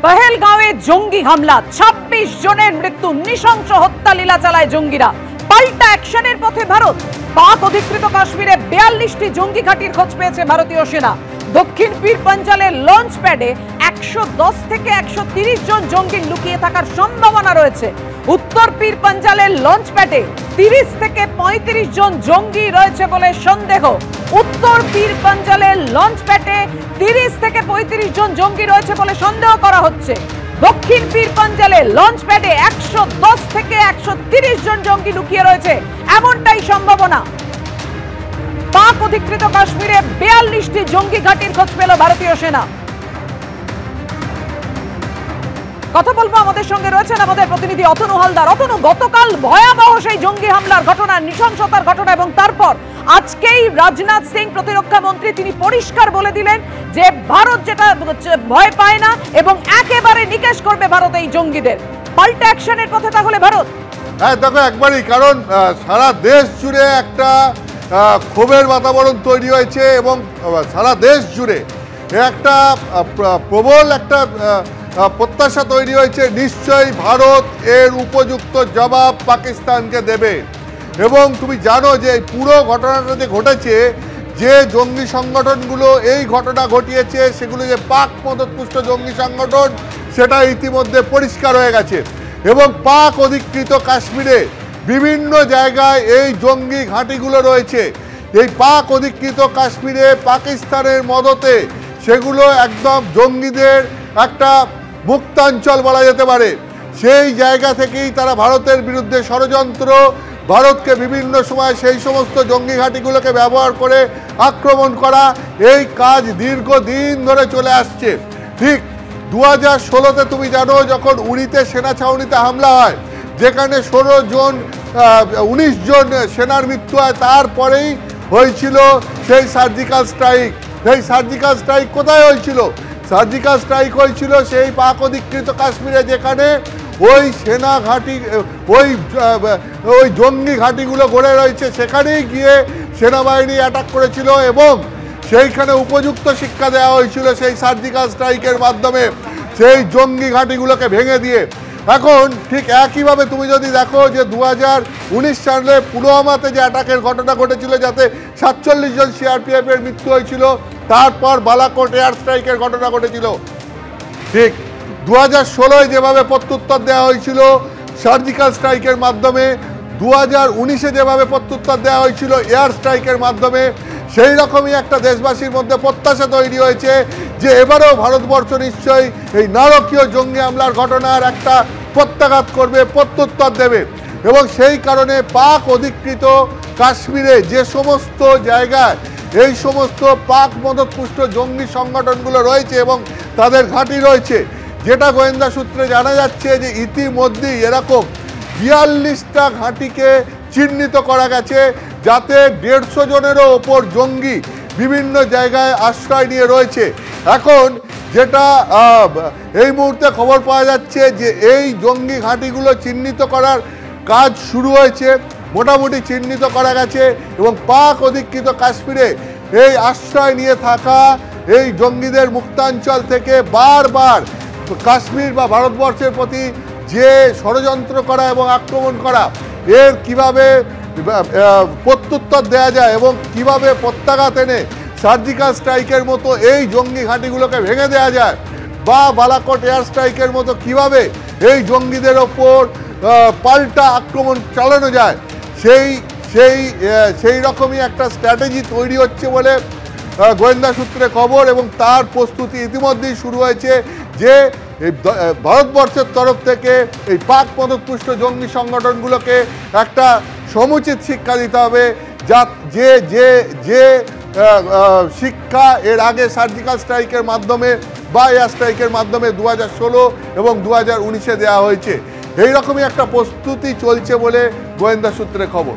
পহেলগাঁওয়ে জঙ্গি হামলা, 26 জনের মৃত্যু, নৃশংস হত্যা লীলা চালায় জঙ্গিরা। পাল্টা অ্যাকশনের পথে ভারত। পাক অধিকৃত কাশ্মীরে 42টি জঙ্গি ঘাঁটির খোঁজ পেয়েছে ভারতীয় সেনা। দক্ষিণ পীর পাঞ্জালের লঞ্চ প্যাডে 110 থেকে 130 জন জঙ্গি লুকিয়ে থাকার সম্ভাবনা রয়েছে। উত্তর পীর পাঞ্জালের লঞ্চ প্যাডে 30 থেকে 35 জন জঙ্গি রয়েছে বলে সন্দেহ। উত্তর পীর পাঞ্জালের লঞ্চ প্যাডে 30 থেকে 35 জন জঙ্গি রয়েছে বলে সন্দেহ করা হচ্ছে। দক্ষিণ পীর পাঞ্জালে লঞ্চ প্যাডে 110 থেকে 130 জন জঙ্গি লুকিয়ে রয়েছে, এমনটাই সম্ভাবনা। পাক অধিকৃত কাশ্মীরে 42টি জঙ্গি ঘাঁটির খোঁজ পেল ভারতীয় সেনা। কথা বলবো, আমাদের সঙ্গে রয়েছেন আমাদের প্রতিনিধি অতনু হালদার। অতনু, গতকাল ভয়াবহ সেই জঙ্গি হামলার ঘটনা, নৃশংসতার ঘটনা, এবং তারপর আজকেই রাজনাথ সিং প্রতিরক্ষা মন্ত্রী তিনি পরিষ্কার বলে দিলেন যে ভারত যেটা ভয় পায় না এবং একেবারে নিকেশ করবে ভারত এই জঙ্গিদের। পাল্টা অ্যাকশনের পথে তাহলে ভারত? হ্যাঁ দেখো, একবারই, কারণ সারা দেশ জুড়ে একটা ক্ষোভের বাতাবরণ তৈরি হয়েছে এবং সারা দেশ জুড়ে একটা প্রবল একটা প্রত্যাশা তৈরি হয়েছে, নিশ্চয়ই ভারত এর উপযুক্ত জবাব পাকিস্তানকে দেবে। এবং তুমি জানো যে পুরো ঘটনাটা যে ঘটেছে, যে জঙ্গি সংগঠনগুলো এই ঘটনা ঘটিয়েছে সেগুলো যে পাক মদতপুষ্ট জঙ্গি সংগঠন সেটা ইতিমধ্যে পরিষ্কার হয়ে গেছে। এবং পাক অধিকৃত কাশ্মীরে বিভিন্ন জায়গায় এই জঙ্গি ঘাঁটিগুলো রয়েছে। এই পাক অধিকৃত কাশ্মীরে পাকিস্তানের মদতে সেগুলো একদম জঙ্গিদের একটা মুক্তাঞ্চল বলা যেতে পারে। সেই জায়গা থেকেই তারা ভারতের বিরুদ্ধে ষড়যন্ত্র, ভারতকে বিভিন্ন সময় সেই সমস্ত জঙ্গি ঘাঁটিগুলোকে ব্যবহার করে আক্রমণ করা, এই কাজ দীর্ঘদিন ধরে চলে আসছে। ঠিক 2016-তে তুমি জানো, যখন উড়িতে সেনা ছাউনিতে হামলা হয়, যেখানে 19 জন সেনার মৃত্যু হয়, তারপরেই হয়েছিল সেই সার্জিক্যাল স্ট্রাইক। সেই সার্জিক্যাল স্ট্রাইক কোথায় হয়েছিল? সার্জিক্যাল স্ট্রাইক হয়েছিল সেই পাক অধিকৃত কাশ্মীরে, যেখানে ওই সেনা ঘাঁটি, ওই জঙ্গি ঘাঁটিগুলো গড়ে রয়েছে, সেখানেই গিয়ে সেনাবাহিনী অ্যাটাক করেছিল এবং সেইখানে উপযুক্ত শিক্ষা দেওয়া হয়েছিল সেই সার্জিক্যাল স্ট্রাইকের মাধ্যমে সেই জঙ্গি ঘাঁটিগুলোকে ভেঙে দিয়ে। এখন ঠিক একইভাবে তুমি যদি দেখো যে 2019 সালে পুলওয়ামাতে যে অ্যাটাকের ঘটনা ঘটেছিল, যাতে 47 জন সিআরপিএফ এর মৃত্যু হয়েছিল, তারপর বালাকোট এয়ার স্ট্রাইকের ঘটনা ঘটেছিল। ঠিক 2016-এ যেভাবে প্রত্যুত্তর দেওয়া হয়েছিল সার্জিক্যাল স্ট্রাইকের মাধ্যমে, 2019-এ যেভাবে প্রত্যুত্তর দেওয়া হয়েছিল এয়ার স্ট্রাইকের মাধ্যমে, সেই রকমই একটা দেশবাসীর মধ্যে প্রত্যাশা তৈরি হয়েছে যে এবারেও ভারতবর্ষ নিশ্চয়ই এই নারকীয় জঙ্গি হামলার ঘটনার একটা প্রত্যাঘাত করবে, প্রত্যুত্তর দেবে। এবং সেই কারণে পাক অধিকৃত কাশ্মীরে যে সমস্ত জায়গায় এই সমস্ত পাক মদতপুষ্ট জঙ্গি সংগঠনগুলো রয়েছে এবং তাদের ঘাঁটি রয়েছে, যেটা গোয়েন্দা সূত্রে জানা যাচ্ছে যে ইতিমধ্যেই এরকম 42টা ঘাঁটিকে চিহ্নিত করা গেছে, যাতে 150 জনেরও ওপর জঙ্গি বিভিন্ন জায়গায় আশ্রয় নিয়ে রয়েছে। এখন যেটা এই মুহূর্তে খবর পাওয়া যাচ্ছে যে এই জঙ্গি ঘাঁটিগুলো চিহ্নিত করার কাজ শুরু হয়েছে, মোটামুটি চিহ্নিত করা গেছে এবং পাক অধিকৃত কাশ্মীরে এই আশ্রয় নিয়ে থাকা এই জঙ্গিদের মুক্তাঞ্চল থেকে বারবার কাশ্মীর বা ভারতবর্ষের প্রতি যে ষড়যন্ত্র করা এবং আক্রমণ করা, এর কিভাবে প্রত্যুত্তর দেওয়া যায় এবং কিভাবে প্রত্যাঘাত এনে সার্জিক্যাল স্ট্রাইকের মতো এই জঙ্গি ঘাঁটিগুলোকে ভেঙে দেওয়া যায়, বা বালাকোট এয়ার স্ট্রাইকের মতো কিভাবে এই জঙ্গিদের ওপর পাল্টা আক্রমণ চালানো যায়, সেই রকমই একটা স্ট্র্যাটেজি তৈরি হচ্ছে বলে গোয়েন্দা সূত্রে খবর। এবং তার প্রস্তুতি ইতিমধ্যেই শুরু হয়েছে যে এই ভারতবর্ষের তরফ থেকে এই পাক মদতপুষ্ট জঙ্গি সংগঠনগুলোকে একটা সমুচিত শিক্ষা দিতে হবে, যে শিক্ষা এর আগে সার্জিক্যাল স্ট্রাইকের মাধ্যমে বা এয়ার স্ট্রাইকের মাধ্যমে 2016 এবং 2019-এ দেওয়া হয়েছে। এইরকমই একটা প্রস্তুতি চলছে বলে গোয়েন্দা সূত্রে খবর।